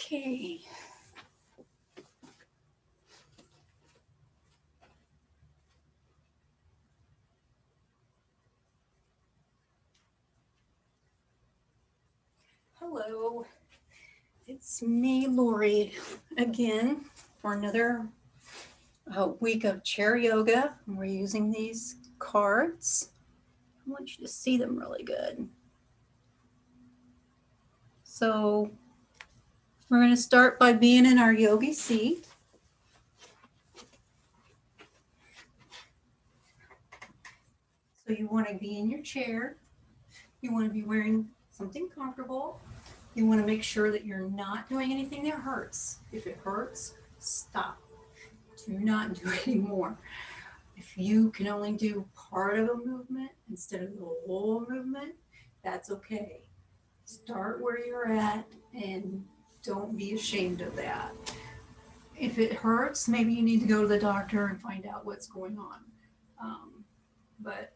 Okay. Hello, it's me, Lori, again for another week of chair yoga. We're using these cards. I want you to see them really good. So we're going to start by being in our yogi seat. So you want to be in your chair. You want to be wearing something comfortable. You want to make sure that you're not doing anything that hurts. If it hurts, stop. Do not do any more. If you can only do part of a movement instead of the whole movement, that's okay. Start where you're at and don't be ashamed of that. If it hurts, maybe you need to go to the doctor and find out what's going on. But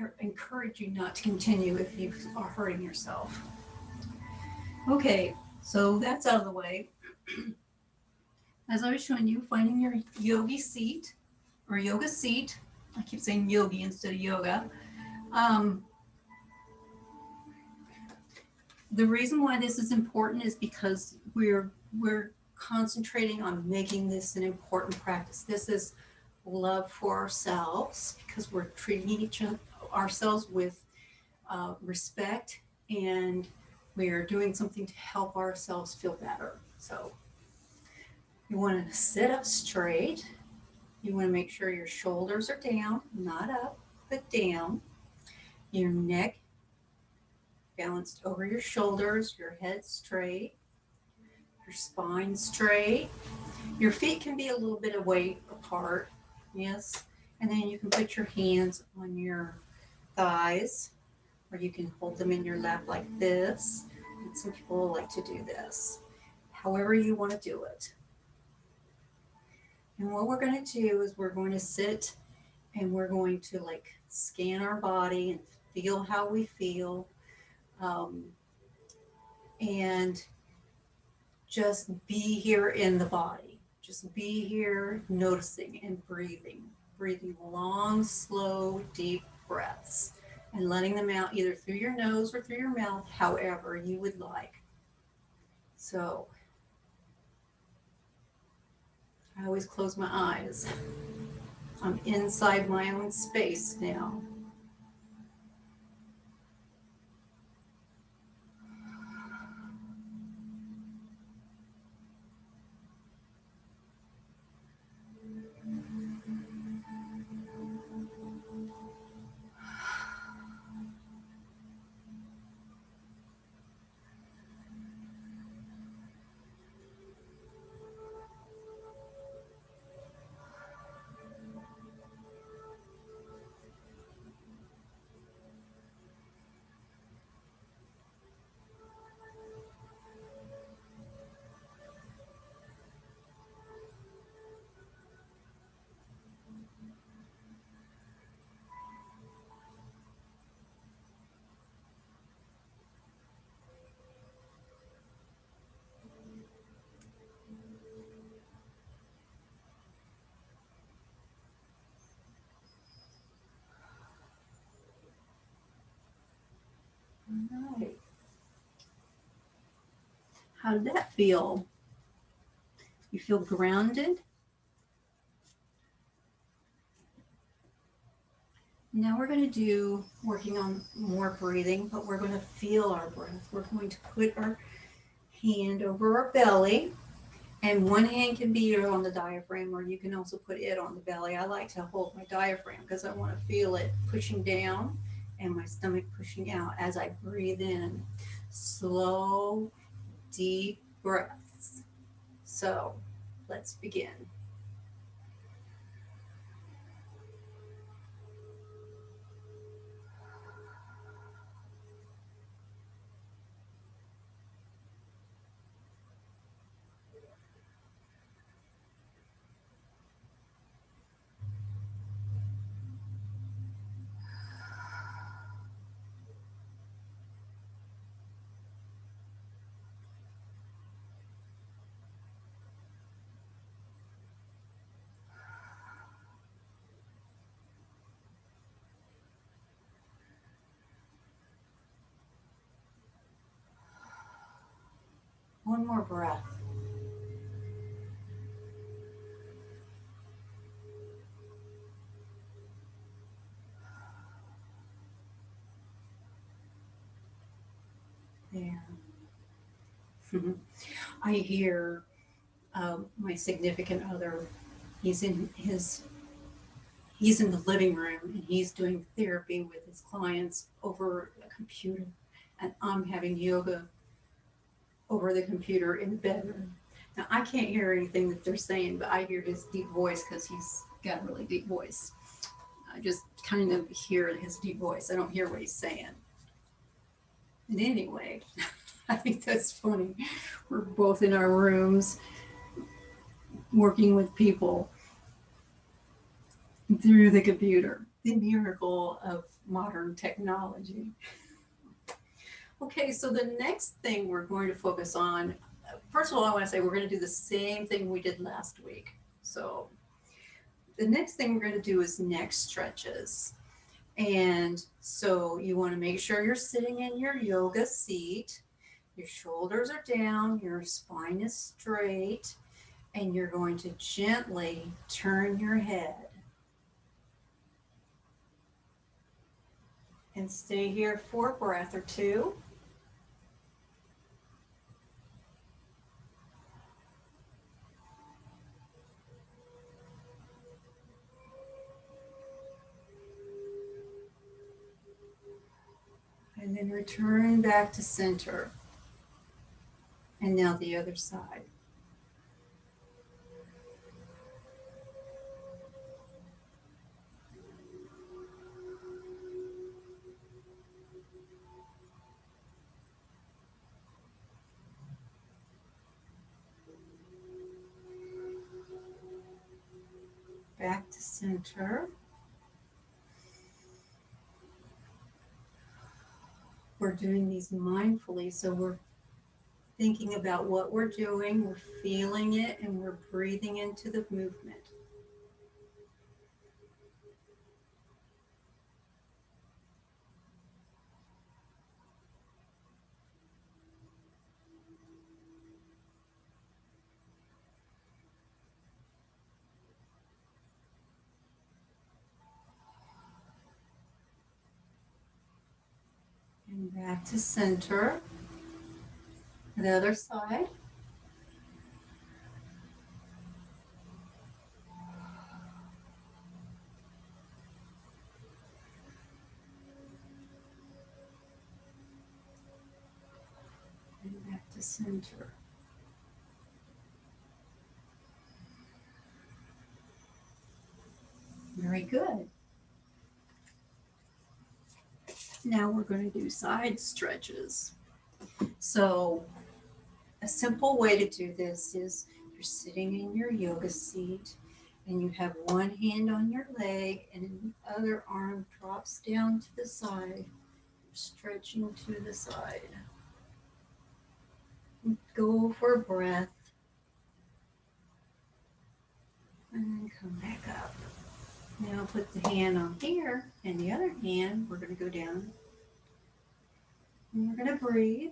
I encourage you not to continue if you are hurting yourself. Okay, so that's out of the way. As I was showing you, finding your yogi seat or yoga seat. I keep saying yogi instead of yoga. The reason why this is important is because we're concentrating on making this an important practice. This is love for ourselves because we're treating ourselves with respect, and we are doing something to help ourselves feel better. So you want to sit up straight. You want to make sure your shoulders are down, not up, but down. Your neck balanced over your shoulders, your head straight, your spine straight. Your feet can be a little bit away apart, yes. And then you can put your hands on your thighs, or you can hold them in your lap like this. And some people like to do this. However you want to do it. And what we're going to do is we're going to sit and we're going to like scan our body and feel how we feel. And just be here in the body. Just be here noticing and breathing. Breathing long, slow, deep breaths and letting them out either through your nose or through your mouth, however you would like. So I always close my eyes. I'm inside my own space now. All right. How did that feel? You feel grounded? Now we're going to do working on more breathing, but we're going to feel our breath. We're going to put our hand over our belly, and one hand can be on the diaphragm, or you can also put it on the belly. I like to hold my diaphragm because I want to feel it pushing down and my stomach pushing out as I breathe in. Slow, deep breaths. So let's begin. One more breath. There. I hear my significant other. He's in his he's in the living room and he's doing therapy with his clients over a computer, and I'm having yoga over the computer in the bedroom. Now I can't hear anything that they're saying, but I hear his deep voice because he's got a really deep voice. I just kind of hear his deep voice. I don't hear what he's saying. And anyway, I think that's funny. We're both in our rooms working with people through the computer. The miracle of modern technology. Okay, so the next thing we're going to focus on, first of all, I want to say we're going to do the same thing we did last week. So the next thing we're going to do is neck stretches. And so you want to make sure you're sitting in your yoga seat. Your shoulders are down, your spine is straight, and you're going to gently turn your head. And stay here for a breath or two. And then return back to center. And now the other side. Back to center. We're doing these mindfully, so we're thinking about what we're doing, we're feeling it, and we're breathing into the movement. And back to center. The other side. And back to center. Very good. Now we're going to do side stretches. So a simple way to do this is you're sitting in your yoga seat and you have one hand on your leg and the other arm drops down to the side, stretching to the side. Go for a breath and then come back up. Now put the hand on here and the other hand, we're going to go down and we're going to breathe.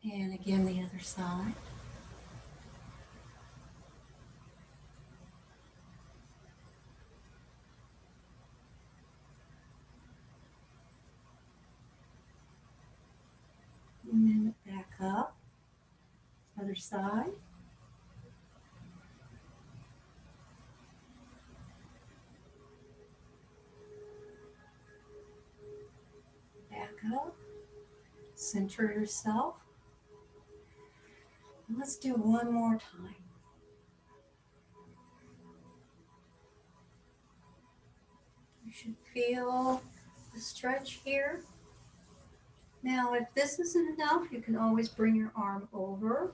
And again, the other side. And then back up. Other side. Back up. Center yourself. And let's do one more time. You should feel the stretch here. Now, if this isn't enough, you can always bring your arm over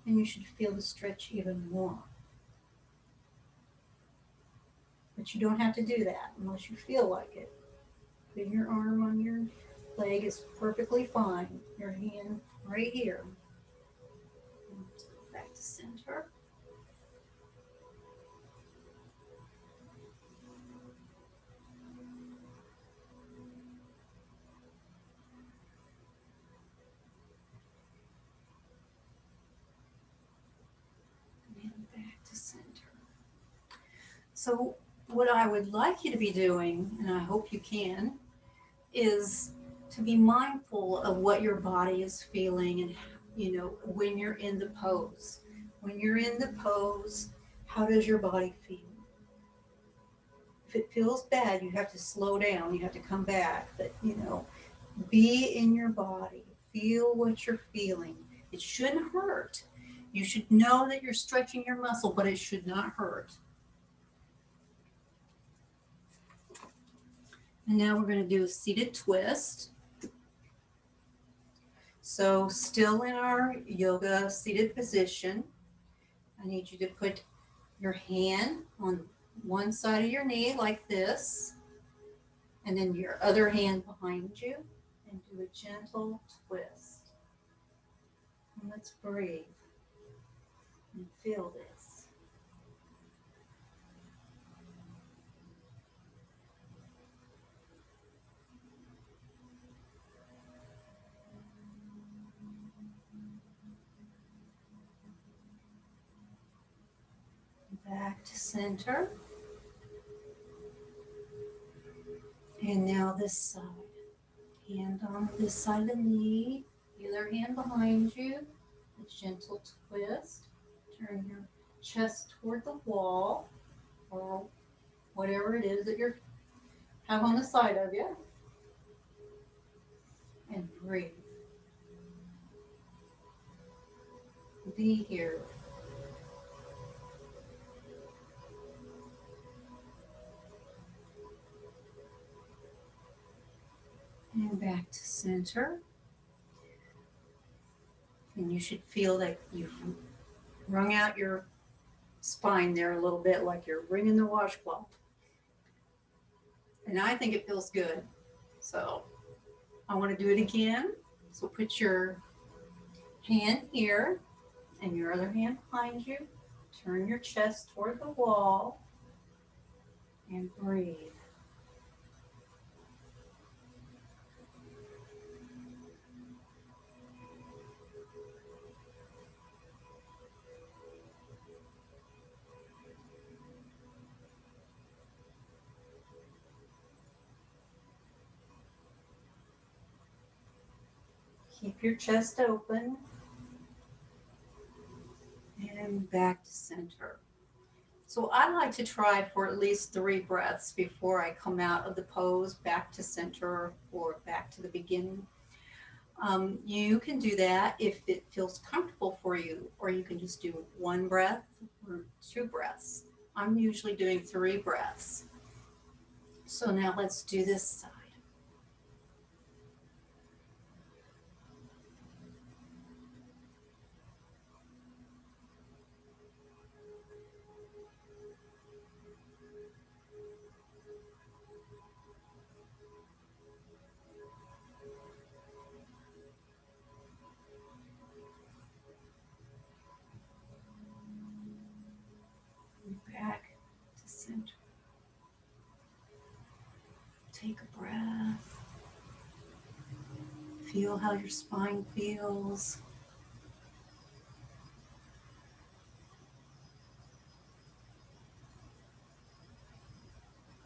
and you should feel the stretch even more. But you don't have to do that unless you feel like it. Putting your arm on your leg is perfectly fine. Your hand right here. Back to center. So what I would like you to be doing, and I hope you can, is to be mindful of what your body is feeling and, when you're in the pose. When you're in the pose, how does your body feel? If it feels bad, you have to slow down, you have to come back, but, be in your body, feel what you're feeling. It shouldn't hurt. You should know that you're stretching your muscle, but it should not hurt. And now we're going to do a seated twist. So still in our yoga seated position, I need you to put your hand on one side of your knee like this, and then your other hand behind you, and do a gentle twist. And let's breathe and feel this. Back to center. And now this side. Hand on this side of the knee, the other hand behind you, a gentle twist. Turn your chest toward the wall, or whatever it is that you have on the side of you. And breathe. Be here. And back to center. And you should feel that you've wrung out your spine there a little bit, like you're wringing the washcloth. And I think it feels good. So I want to do it again. So put your hand here and your other hand behind you. Turn your chest toward the wall and breathe. Keep your chest open and back to center. So I like to try for at least 3 breaths before I come out of the pose back to center or back to the beginning. You can do that if it feels comfortable for you, or you can just do 1 breath or 2 breaths. I'm usually doing 3 breaths. So now let's do this side. Back to center. Take a breath. Feel how your spine feels.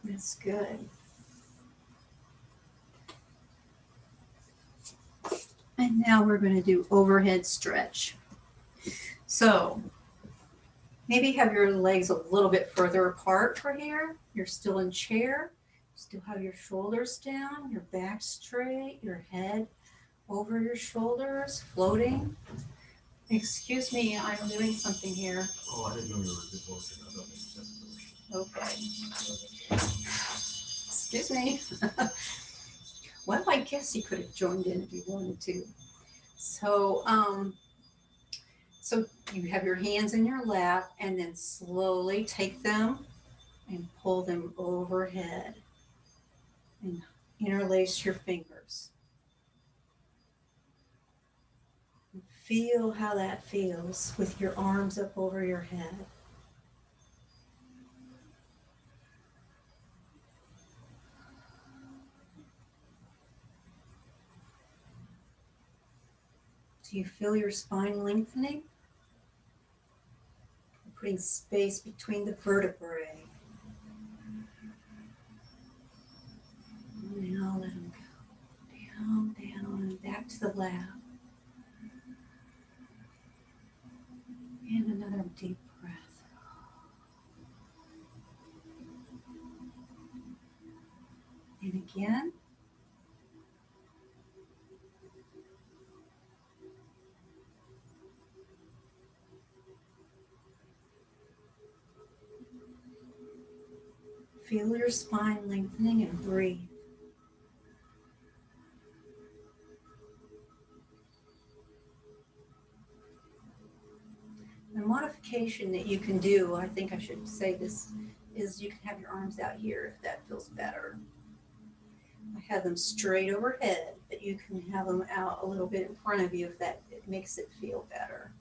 That's good. And now we're going to do overhead stretch. So maybe have your legs a little bit further apart for here. You're still in chair. Still have your shoulders down, your back straight, your head over your shoulders, floating. Excuse me, I'm doing something here. Oh, I didn't know you were divorcing. Okay. Excuse me. Well, I guess you could have joined in if you wanted to. So, so you have your hands in your lap, and then slowly take them and pull them overhead and interlace your fingers. Feel how that feels with your arms up over your head. Do you feel your spine lengthening? Putting space between the vertebrae. Now let them go down, down, and back to the lab. And another deep breath. And again. Feel your spine lengthening and breathe. The modification that you can do, I think I should say this, is you can have your arms out here if that feels better. I have them straight overhead, but you can have them out a little bit in front of you if that makes it feel better.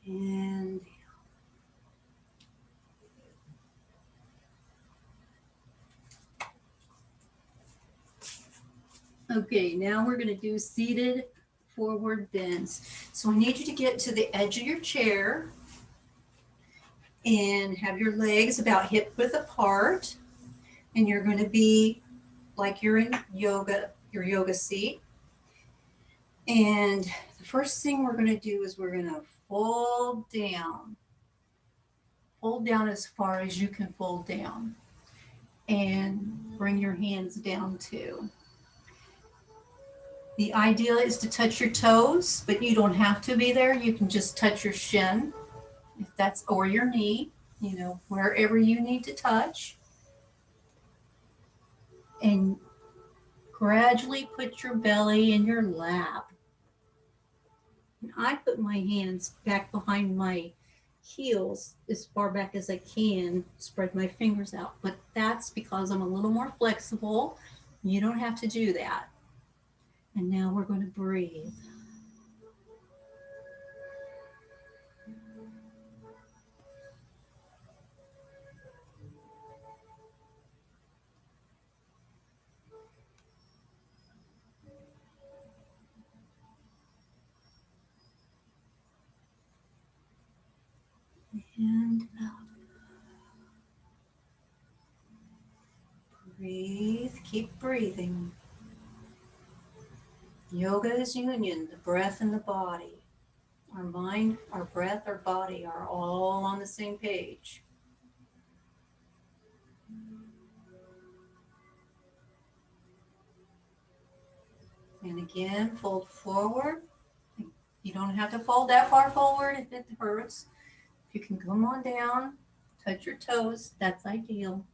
And okay, now we're going to do seated forward bends. So I need you to get to the edge of your chair and have your legs about hip width apart. And you're going to be like you're in yoga, your yoga seat. And the first thing we're going to do is we're going to fold down. Fold down as far as you can fold down. And bring your hands down too. The idea is to touch your toes, but you don't have to be there. You can just touch your shin, if that's, or your knee, you know, wherever you need to touch. And gradually put your belly in your lap. And I put my hands back behind my heels as far back as I can, spread my fingers out. But that's because I'm a little more flexible. You don't have to do that. And now we're going to breathe. And out. Breathe, keep breathing. Yoga is union, the breath and the body. Our mind, our breath, our body are all on the same page. And again, fold forward. You don't have to fold that far forward if it hurts. If you can come on down, touch your toes, that's ideal.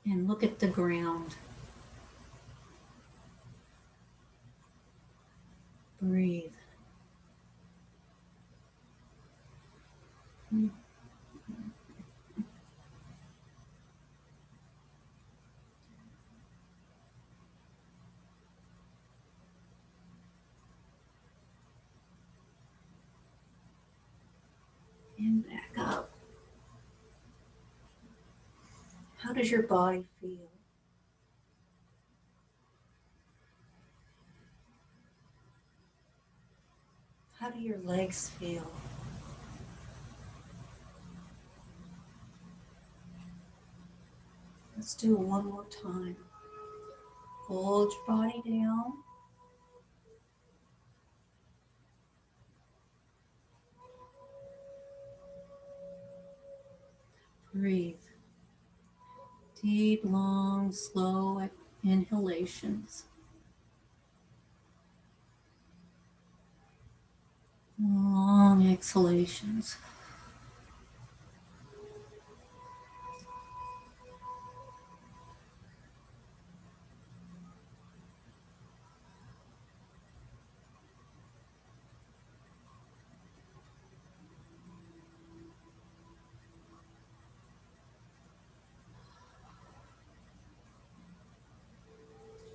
And look at the ground. Breathe. And back up. How does your body feel? How do your legs feel? Let's do it one more time. Hold your body down. Breathe. Deep, long, slow inhalations. Long exhalations.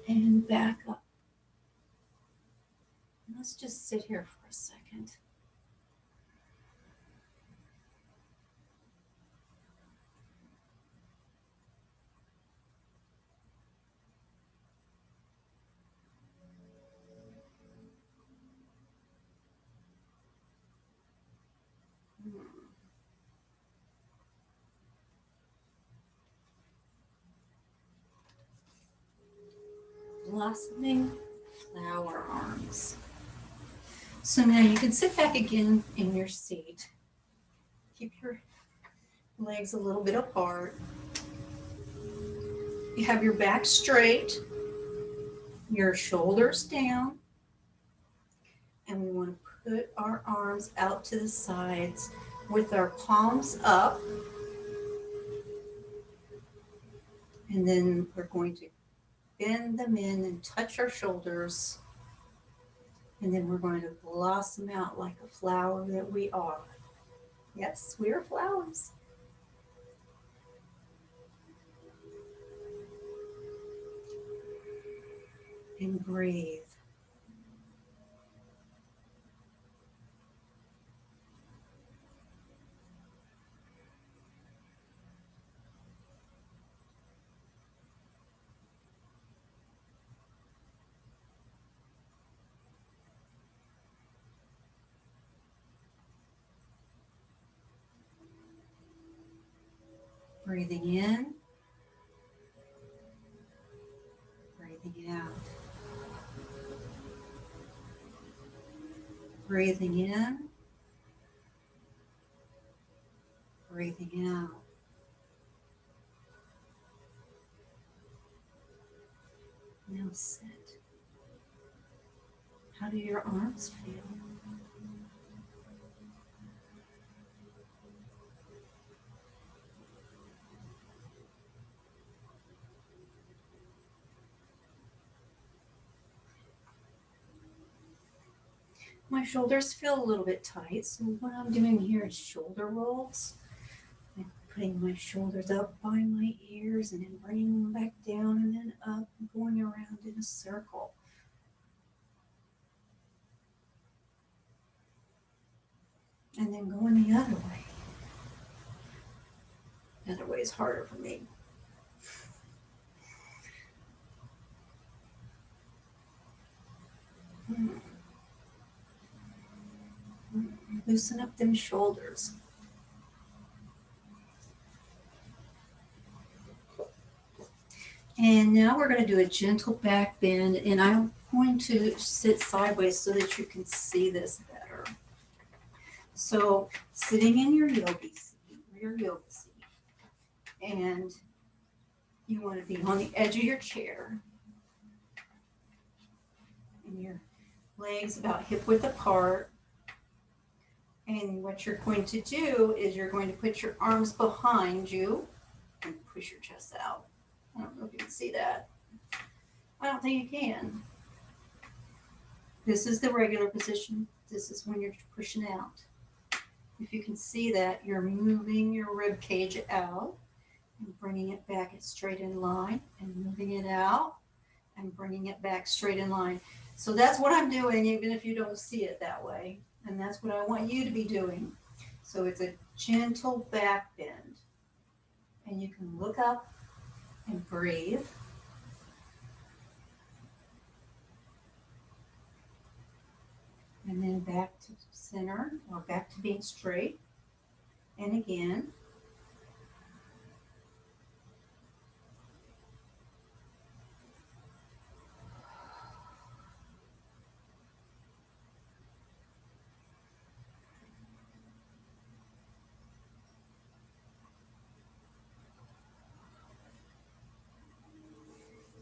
And back up. Let's just sit here for a second. blossoming flower arms. So now you can sit back again in your seat. Keep your legs a little bit apart. You have your back straight, your shoulders down, and we want to put our arms out to the sides with our palms up. And then we're going to bend them in and touch our shoulders. And then we're going to blossom out like a flower that we are. Yes, we are flowers. And breathe. Breathing in, breathing out. Breathing in, breathing out. Now sit. How do your arms feel? My shoulders feel a little bit tight, so what I'm doing here is shoulder rolls. I'm putting my shoulders up by my ears and then bringing them back down and then up and going around in a circle. And then going the other way. The other way is harder for me. Loosen up them shoulders. And now we're going to do a gentle back bend, and I'm going to sit sideways so that you can see this better. So sitting in your yogi seat, or your yoga seat, and you want to be on the edge of your chair, and your legs about hip width apart. And what you're going to do is you're going to put your arms behind you and push your chest out. I don't know if you can see that. I don't think you can. This is the regular position. This is when you're pushing out. If you can see that, you're moving your rib cage out and bringing it back straight in line and moving it out and bringing it back straight in line. So that's what I'm doing, even if you don't see it that way. And that's what I want you to be doing. So it's a gentle back bend. And you can look up and breathe. And then back to center, or back to being straight. And again.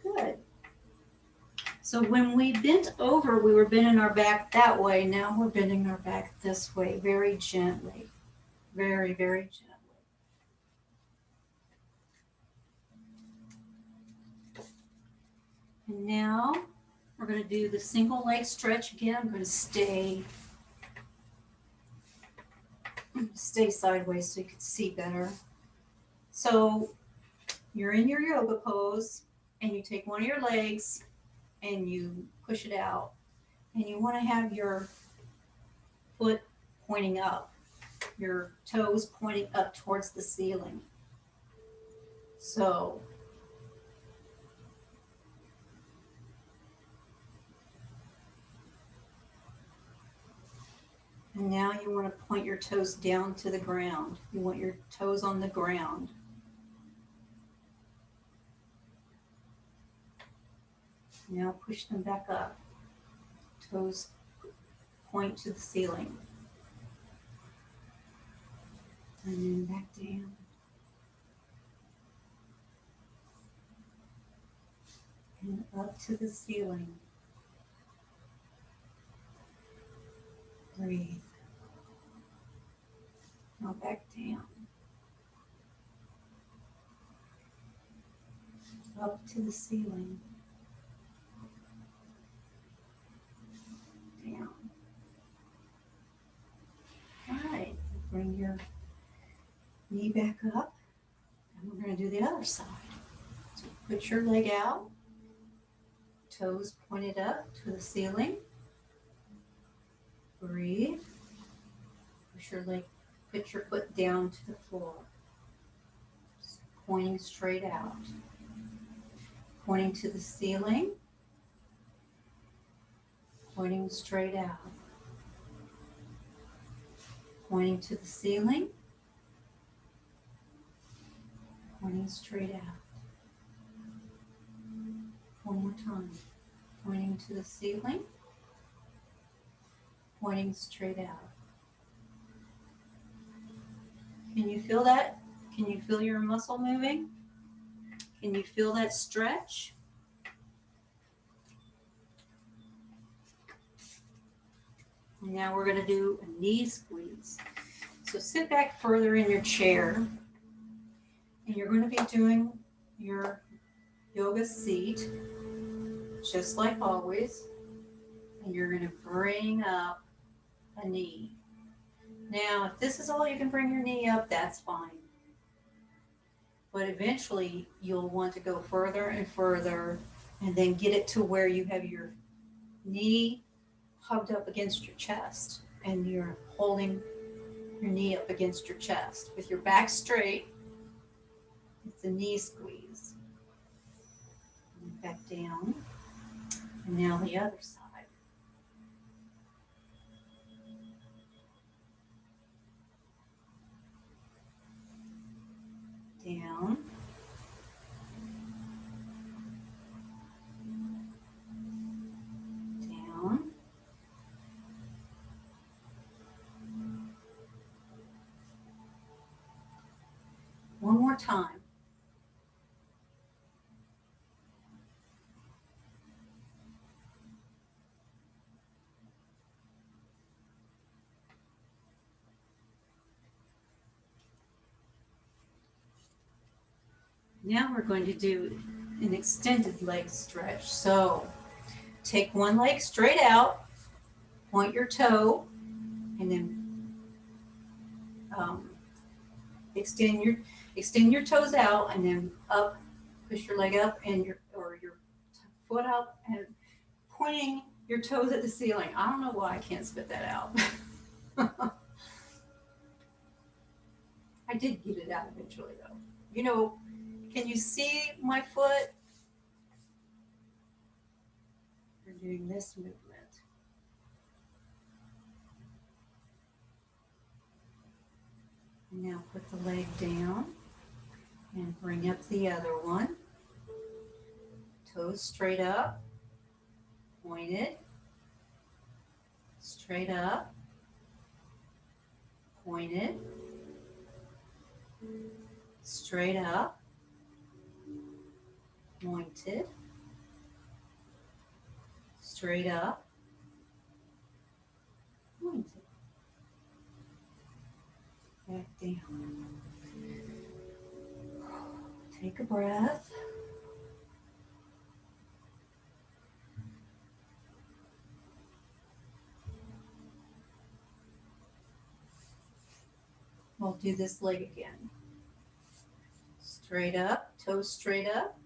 Good. So when we bent over, we were bending our back that way. Now we're bending our back this way, very gently. Very, very gently. And now we're going to do the single leg stretch again. I'm going to stay sideways so you can see better. So you're in your yoga pose and you take one of your legs and you push it out. And you want to have your foot pointing up, your toes pointing up towards the ceiling. So and now you want to point your toes down to the ground. You want your toes on the ground. Now push them back up. Toes point to the ceiling. And then back down. And up to the ceiling. Breathe. Now back down. Up to the ceiling. Down. All right. Bring your knee back up. And we're going to do the other side. So put your leg out. Toes pointed up to the ceiling. Breathe. Push your leg, put your foot down to the floor. Just pointing straight out. Pointing to the ceiling. Pointing straight out. Pointing to the ceiling. Pointing straight out. One more time. Pointing to the ceiling. Pointing straight out. Can you feel that? Can you feel your muscle moving? Can you feel that stretch? Now we're going to do a knee squeeze. So sit back further in your chair, and you're going to be doing your yoga seat, just like always. And you're going to bring up a knee. Now, if this is all you can bring your knee up, that's fine. But eventually, you'll want to go further and further, and then get it to where you have your knee hugged up against your chest, and you're holding your knee up against your chest. With your back straight, it's a knee squeeze. And back down. And now the other side. Down. Down. One more time. Now we're going to do an extended leg stretch. So take one leg straight out, point your toe, and then extend your toes out, and then up, push your leg up and your foot up, and pointing your toes at the ceiling. I don't know why I can't spit that out. I did get it out eventually though. You know, can you see my foot? We're doing this movement. Now put the leg down and bring up the other one. Toes straight up, pointed, straight up, pointed, straight up, pointed, straight up, pointed. Back down. Take a breath. We'll do this leg again. Straight up, toes straight up,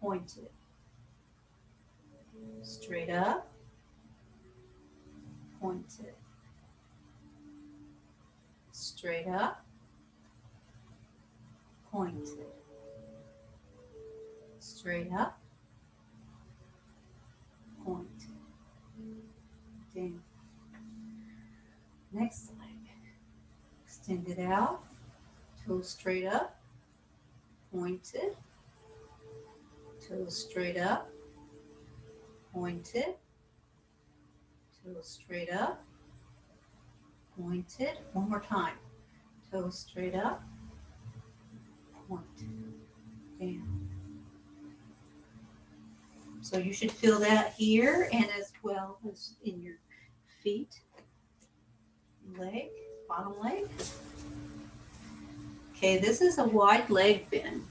pointed. Straight up, pointed. Straight up, pointed. Straight up, pointed. Down. Next leg. Extend it out, toes straight up, pointed, toes straight up, pointed, toes straight up, pointed. One more time. Toes straight up, pointed, down. So you should feel that here and as well as in your feet, leg, bottom leg. Okay, this is a wide leg bend.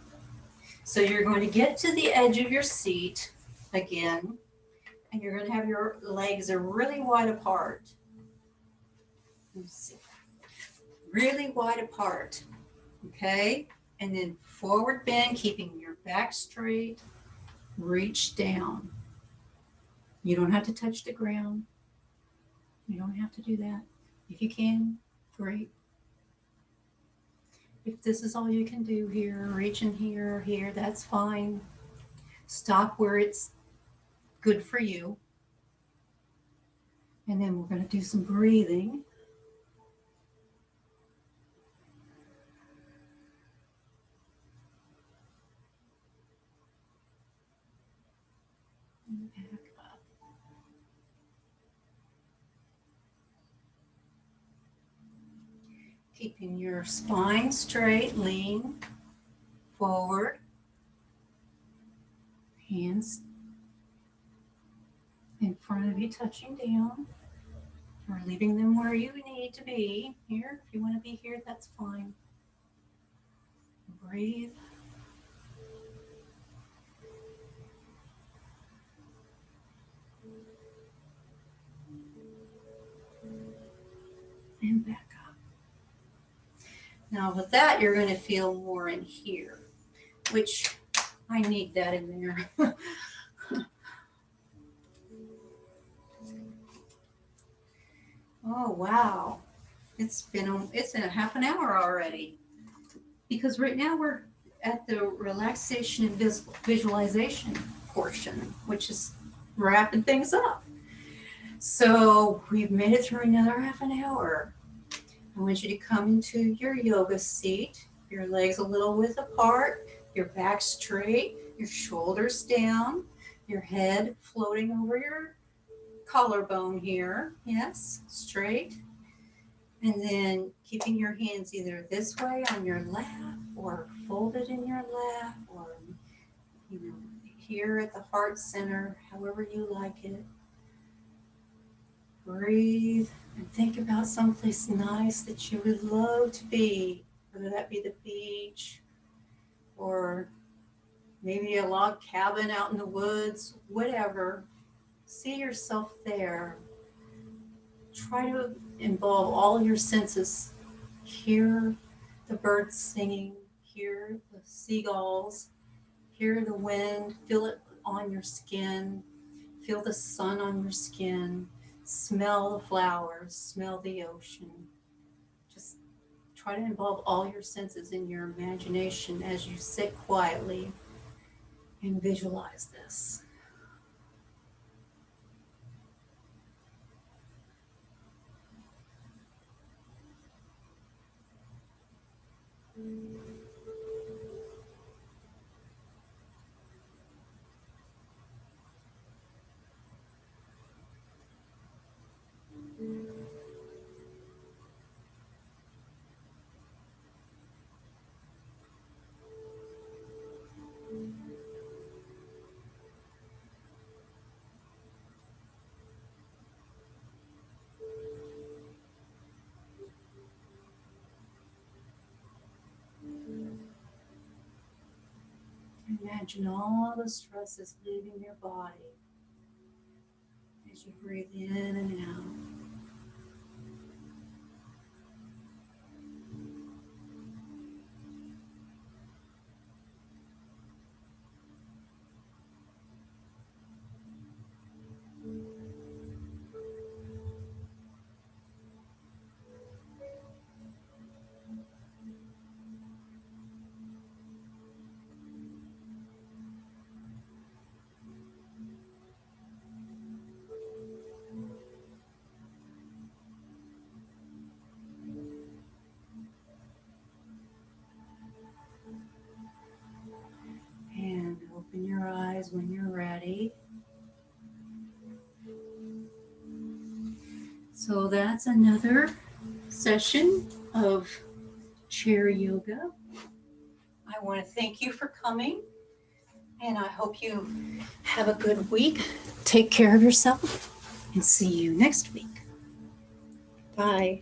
So you're going to get to the edge of your seat again, and you're going to have your legs are really wide apart. Let's see. Really wide apart. Okay? And then forward bend, keeping your back straight. Reach down. You don't have to touch the ground. You don't have to do that. If you can, great. If this is all you can do here, reach in here or here, that's fine. Stop where it's good for you. And then we're going to do some breathing. And back up. Keeping your spine straight, lean forward. Hands in front of you, touching down. Or leaving them where you need to be. Here, if you want to be here, that's fine. Breathe. And back up. Now with that, you're going to feel more in here, which I need that in there. Oh, wow. It's in a half an hour already. Because right now we're at the relaxation and visualization portion, which is wrapping things up. So we've made it through another half an hour. I want you to come into your yoga seat, your legs a little width apart, your back straight, your shoulders down, your head floating over your collarbone here. Yes, straight. And then keeping your hands either this way on your lap or folded in your lap or here at the heart center, however you like it. Breathe and think about someplace nice that you would love to be, whether that be the beach or maybe a log cabin out in the woods, whatever. See yourself there. Try to involve all your senses. Hear the birds singing, hear the seagulls, hear the wind, feel it on your skin, feel the sun on your skin, smell the flowers, smell the ocean. Just try to involve all your senses in your imagination as you sit quietly and visualize this. Imagine all the stress is leaving your body as you breathe in and out. And open your eyes when you're ready. So that's another session of chair yoga. I want to thank you for coming, and I hope you have a good week. Take care of yourself, and see you next week. Bye.